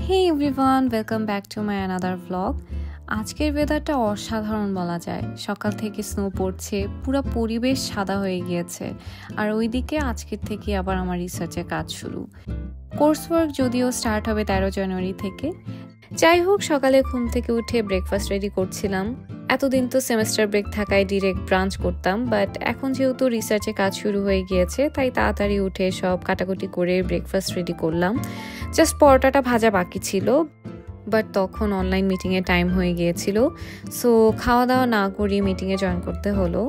Hey everyone, welcome back to my another vlog. আজকের ওয়েদারটা অসাধারণ বলা যায়। সকাল থেকে স্নো পড়ছে, পুরো পরিবেশ সাদা হয়ে গিয়েছে। আর ওইদিকে আজকের থেকে আবার আমার রিসার্চের কাজ শুরু। কোর্স ওয়ার্ক যদিও স্টার্ট হবে 13 জানুয়ারি থেকে। যাই হোক, সকালে ঘুম থেকে উঠে ব্রেকফাস্ট রেডি করছিলাম। এতদিন তো সেমেস্টার ব্রেক থাকায় ডিরেক্ট ব্রাঞ্চ করতাম, বাট এখন যেহেতু রিসার্চে কাজ শুরু হয়ে গিয়েছে তাই তাড়াতাড়ি উঠে সব কাটাকুটি করে ব্রেকফাস্ট রেডি করলাম। জাস্ট পরোটাটা ভাজা বাকি ছিল, বাট তখন অনলাইন মিটিংয়ে টাইম হয়ে গিয়েছিল, সো খাওয়া দাওয়া না করে মিটিংয়ে জয়েন করতে হলো।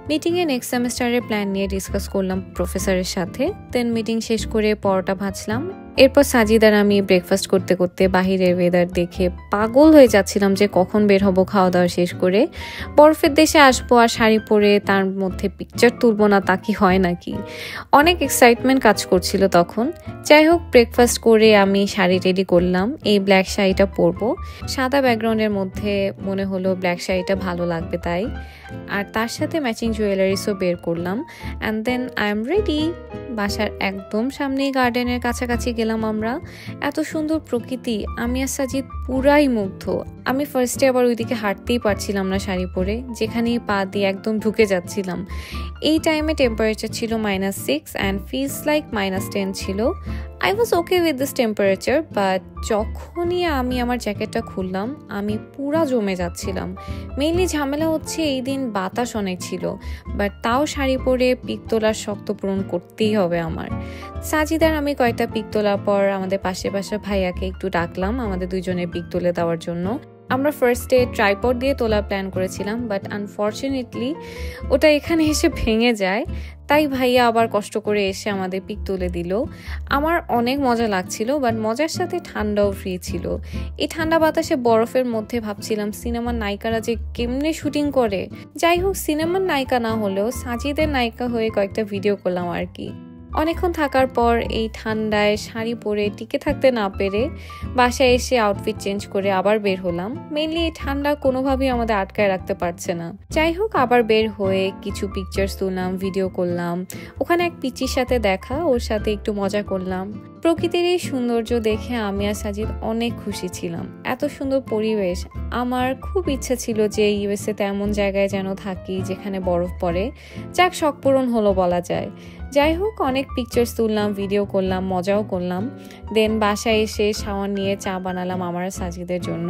মিটিংয়ে নেক্সট সেমেস্টারের প্ল্যান নিয়ে ডিসকাস করলাম প্রফেসরের সাথে। দেন মিটিং শেষ করে পরোটা ভাজলাম। এরপর সাজিদার আমি ব্রেকফাস্ট করতে করতে বাহিরের ওয়েদার দেখে পাগল হয়ে যাচ্ছিলাম যে কখন বের হবো খাওয়া দাওয়া শেষ করে। বরফের দেশে আসবো আর শাড়ি পরে তার মধ্যে পিকচার তুলবো না, তা কি হয় নাকি। অনেক এক্সাইটমেন্ট কাজ করছিল তখন। যাই হোক, ব্রেকফাস্ট করে আমি শাড়ি রেডি করলাম। এই ব্ল্যাক শাড়িটা পরবো, সাদা ব্যাকগ্রাউন্ডের মধ্যে মনে হলো ব্ল্যাক শাড়িটা ভালো লাগবে তাই। আর তার সাথে ম্যাচিং জুয়েলারিসও বের করলাম। And then I am ready. বাসার একদম সামনেই গার্ডেনের কাছাকাছি গেলাম আমরা। এত সুন্দর প্রকৃতি, আমি আর সাজিদ পুরাই মুগ্ধ। আমি ফার্স্টে আবার ওইদিকে হাঁটতেই পারছিলাম না শাড়ি পরে, যেখানেই পা দিয়ে একদম ঢুকে যাচ্ছিলাম। এই টাইমে টেম্পারেচার ছিল -6 অ্যান্ড ফিলস লাইক -10 ছিল। I was okay with this temperature, but যখনই আমি আমার জ্যাকেটটা খুললাম আমি পুরা জমে যাচ্ছিলাম। মেইনলি ঝামেলা হচ্ছে এই দিন বাতাস অনেক ছিল, বাট তাও শাড়ি পরে পিক তোলার শক্ত পূরণ করতেই হবে আমার। সাজিদার আমি কয়েকটা পিক তোলার পর আমাদের পাশে ভাইয়াকে একটু ডাকলাম আমাদের দুইজনের পিক তুলে দেওয়ার জন্য। আমরা ফার্স্টে ট্রাইপড দিয়ে তোলার প্ল্যান করেছিলাম, বাট আনফর্চুনেটলি ওটা এখানে এসে ভেঙে যায়। তাই ভাইয়া আবার কষ্ট করে এসে আমাদের পিক তুলে দিল। আমার অনেক মজা লাগছিল, বাট মজার সাথে ঠান্ডাও ফ্রি ছিল। এই ঠান্ডা বাতাসে বরফের মধ্যে ভাবছিলাম সিনেমার নায়িকারা যে কেমনে শুটিং করে। যাই হোক, সিনেমার নায়িকা না হলেও সাজিদের নায়িকা হয়ে কয়েকটা ভিডিও করলাম আর কি। অনেকক্ষণ থাকার পর এই ঠান্ডায় শাড়ি পরে টিকে থাকতে না পেরে বাসায় এসে আউটফিট চেঞ্জ করে আবার বের হলাম। মেইনলি এই ঠান্ডা কোনোভাবেই আমাদের আটকায় রাখতে পারছে না। যাই হোক, আবার বের হয়ে কিছু পিকচার্স তুললাম, ভিডিও করলাম। ওখানে এক পিচির সাথে দেখা, ওর সাথে একটু মজা করলাম। প্রকৃতির এই সৌন্দর্য দেখে আমি আর সাজিদ অনেক খুশি ছিলাম। এত সুন্দর পরিবেশ। আমার খুব ইচ্ছে ছিল যে ইউএসএ তেমন জায়গায় যেন থাকি যেখানে বরফ পড়ে। যাক, শখ পূরণ হলো বলা যায়। যাই হোক, অনেক পিকচার্স তুললাম, ভিডিও করলাম, মজাও করলাম। দেন বাসায় এসে শাওয়ার নিয়ে চা বানালাম আমার সাজিদের জন্য।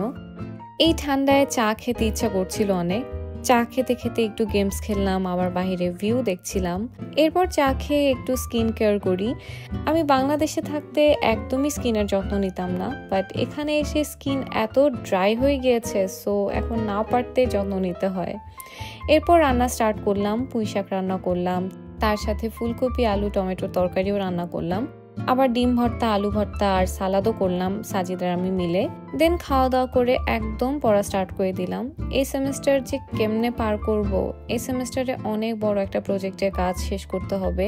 এই ঠান্ডায় চা খেতে ইচ্ছা করছিল অনেক। চা খেতে খেতে একটু গেমস খেললাম, আবার বাইরে ভিউ দেখছিলাম। এরপর চা খেয়ে একটু স্কিন কেয়ার করি। আমি বাংলাদেশে থাকতে একদমই স্কিনের যত্ন নিতাম না, বাট এখানে এসে স্কিন এত ড্রাই হয়ে গিয়েছে, সো এখন না পারতে যত্ন নিতে হয়। এরপর রান্না স্টার্ট করলাম। পুঁইশাক রান্না করলাম, তার সাথে ফুলকপি, আলু, টমেটোর তরকারিও রান্না করলাম। আবার ডিম ভর্তা, আলু ভর্তা আর সালাদও করলাম সাজিদার আমি মিলে। দেন খাওয়া দাওয়া করে একদম পড়া স্টার্ট করে দিলাম। এই সেমেস্টার যে কেমনে পার করব, এই সেমেস্টারে অনেক বড় একটা প্রজেক্টের কাজ শেষ করতে হবে।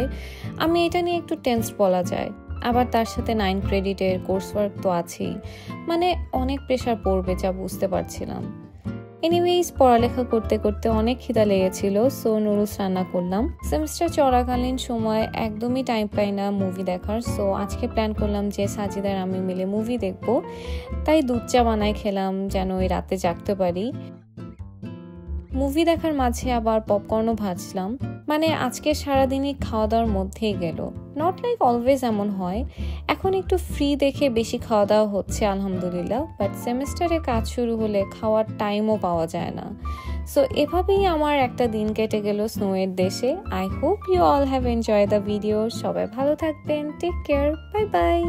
আমি এটা নিয়ে একটু টেন্স বলা যায়। আবার তার সাথে 9 ক্রেডিটের কোর্স ওয়ার্ক তো আছেই, মানে অনেক প্রেশার পড়বে যা বুঝতে পারছিলাম। এনিওয়েজ, পড়ালেখা করতে করতে অনেক খিদা লেগেছিল, সো নুডলস রান্না করলাম। সেমেস্টার চলাকালীন সময় একদমই টাইম পাই না মুভি দেখার, সো আজকে প্ল্যান করলাম যে সাজিদার আমি মিলে মুভি দেখবো। তাই দুধ চা বানায় খেলাম যেন ওই রাতে জাগতে পারি। মুভি দেখার মাঝে আবার পপকর্নও ভাজলাম। মানে আজকে সারাদিনই খাওয়া দাওয়ার মধ্যেই গেল। নট লাইক অলওয়েজ এমন হয়। এখন একটু ফ্রি দেখে বেশি খাওয়া দাওয়া হচ্ছে আলহামদুলিল্লাহ, বাট সেমেস্টারে কাজ শুরু হলে খাওয়ার টাইমও পাওয়া যায় না। সো এভাবেই আমার একটা দিন কেটে গেল স্নোয়ের দেশে। I hope you all have enjoy the video. সবাই ভালো থাকবেন। Take care. Bye by.